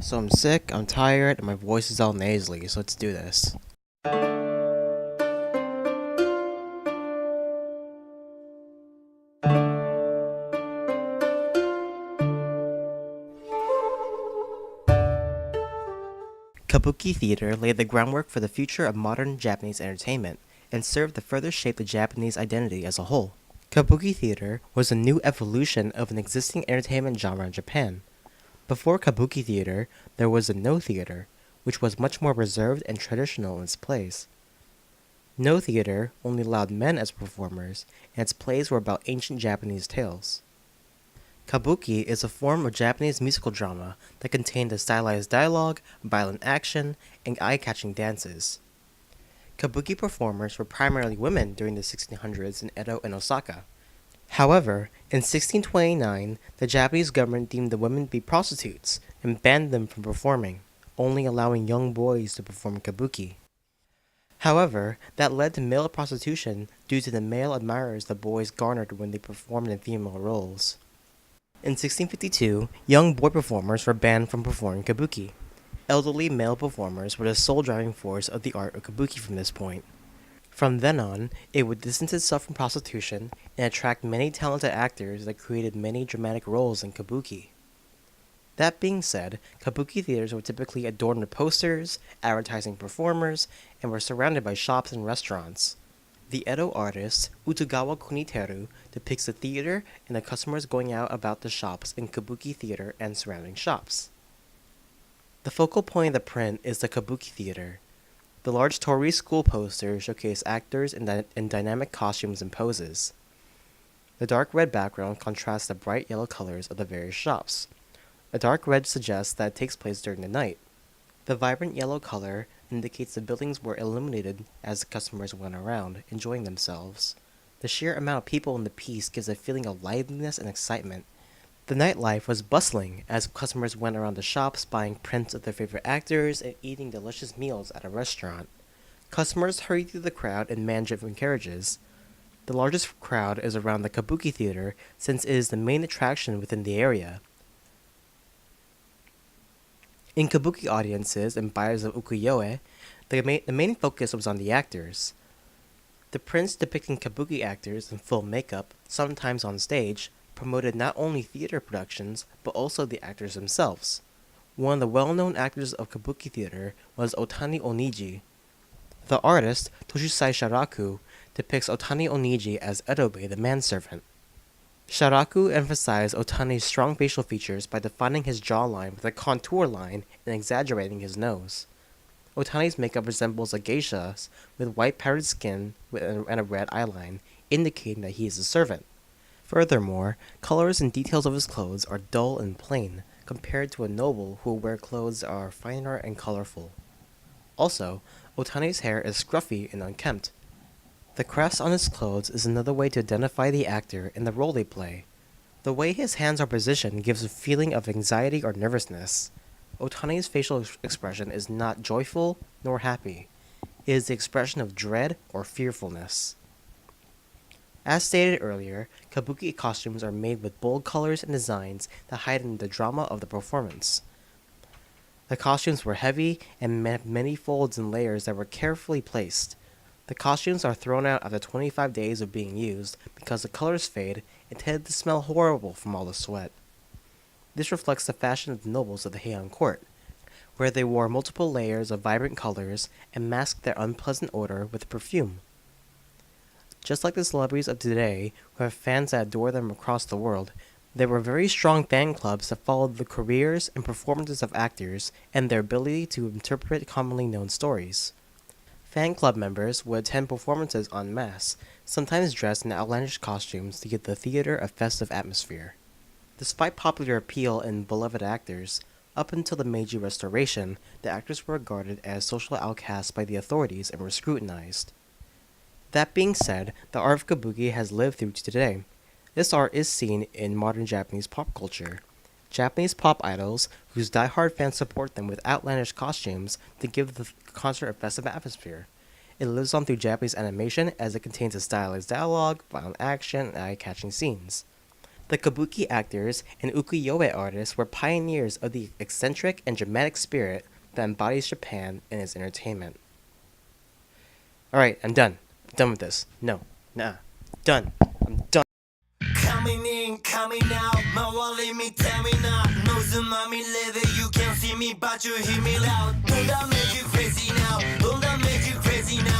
So I'm sick, I'm tired, and my voice is all nasally, so let's do this. Kabuki Theater laid the groundwork for the future of modern Japanese entertainment and served to further shape the Japanese identity as a whole. Kabuki Theater was a new evolution of an existing entertainment genre in Japan. Before Kabuki Theater, there was a No Theater, which was much more reserved and traditional in its plays. No Theater only allowed men as performers, and its plays were about ancient Japanese tales. Kabuki is a form of Japanese musical drama that contained a stylized dialogue, violent action, and eye-catching dances. Kabuki performers were primarily women during the 1600s in Edo and Osaka. However, in 1629, the Japanese government deemed the women to be prostitutes and banned them from performing, only allowing young boys to perform kabuki. However, that led to male prostitution due to the male admirers the boys garnered when they performed in female roles. In 1652, young boy performers were banned from performing kabuki. Elderly male performers were the sole driving force of the art of kabuki from this point. From then on, it would distance itself from prostitution and attract many talented actors that created many dramatic roles in kabuki. That being said, kabuki theaters were typically adorned with posters, advertising performers, and were surrounded by shops and restaurants. The Edo artist Utagawa Kuniteru depicts the theater and the customers going out about the shops in kabuki theater and surrounding shops. The focal point of the print is the kabuki theater. The large Torii school posters showcase actors in dynamic costumes and poses. The dark red background contrasts the bright yellow colors of the various shops. A dark red suggests that it takes place during the night. The vibrant yellow color indicates the buildings were illuminated as the customers went around, enjoying themselves. The sheer amount of people in the piece gives a feeling of liveliness and excitement. The nightlife was bustling as customers went around the shops buying prints of their favorite actors and eating delicious meals at a restaurant. Customers hurried through the crowd in man-driven carriages. The largest crowd is around the Kabuki Theater since it is the main attraction within the area. In kabuki audiences and buyers of ukiyo-e, the main focus was on the actors. The prints depicting kabuki actors in full makeup, sometimes on stage, promoted not only theater productions, but also the actors themselves. One of the well-known actors of kabuki theater was Otani Oniji. The artist, Toshusai Sharaku, depicts Otani Oniji as Edobe, the manservant. Sharaku emphasized Otani's strong facial features by defining his jawline with a contour line and exaggerating his nose. Otani's makeup resembles a geisha's with white powdered skin and a red eyeline, indicating that he is a servant. Furthermore, colors and details of his clothes are dull and plain, compared to a noble who will wear clothes that are finer and colorful. Also, Otani's hair is scruffy and unkempt. The crest on his clothes is another way to identify the actor and the role they play. The way his hands are positioned gives a feeling of anxiety or nervousness. Otani's facial expression is not joyful nor happy. It is the expression of dread or fearfulness. As stated earlier, kabuki costumes are made with bold colors and designs that heighten the drama of the performance. The costumes were heavy and had many folds and layers that were carefully placed. The costumes are thrown out after 25 days of being used because the colors fade and tend to smell horrible from all the sweat. This reflects the fashion of the nobles of the Heian court, where they wore multiple layers of vibrant colors and masked their unpleasant odor with perfume. Just like the celebrities of today, who have fans that adore them across the world, there were very strong fan clubs that followed the careers and performances of actors and their ability to interpret commonly known stories. Fan club members would attend performances en masse, sometimes dressed in outlandish costumes to give the theater a festive atmosphere. Despite popular appeal and beloved actors, up until the Meiji Restoration, the actors were regarded as social outcasts by the authorities and were scrutinized. That being said, the art of kabuki has lived through to today. This art is seen in modern Japanese pop culture. Japanese pop idols, whose die-hard fans support them with outlandish costumes to give the concert a festive atmosphere. It lives on through Japanese animation as it contains a stylized dialogue, violent action, and eye-catching scenes. The kabuki actors and ukiyo-e artists were pioneers of the eccentric and dramatic spirit that embodies Japan in its entertainment. Alright, I'm done. I'm done with this. No. Nah. Done. I'm done. Coming in, coming out,周り見てみなノイズまみれで You can see me but you hear me loud Don't that make you crazy now Don't that make you crazy now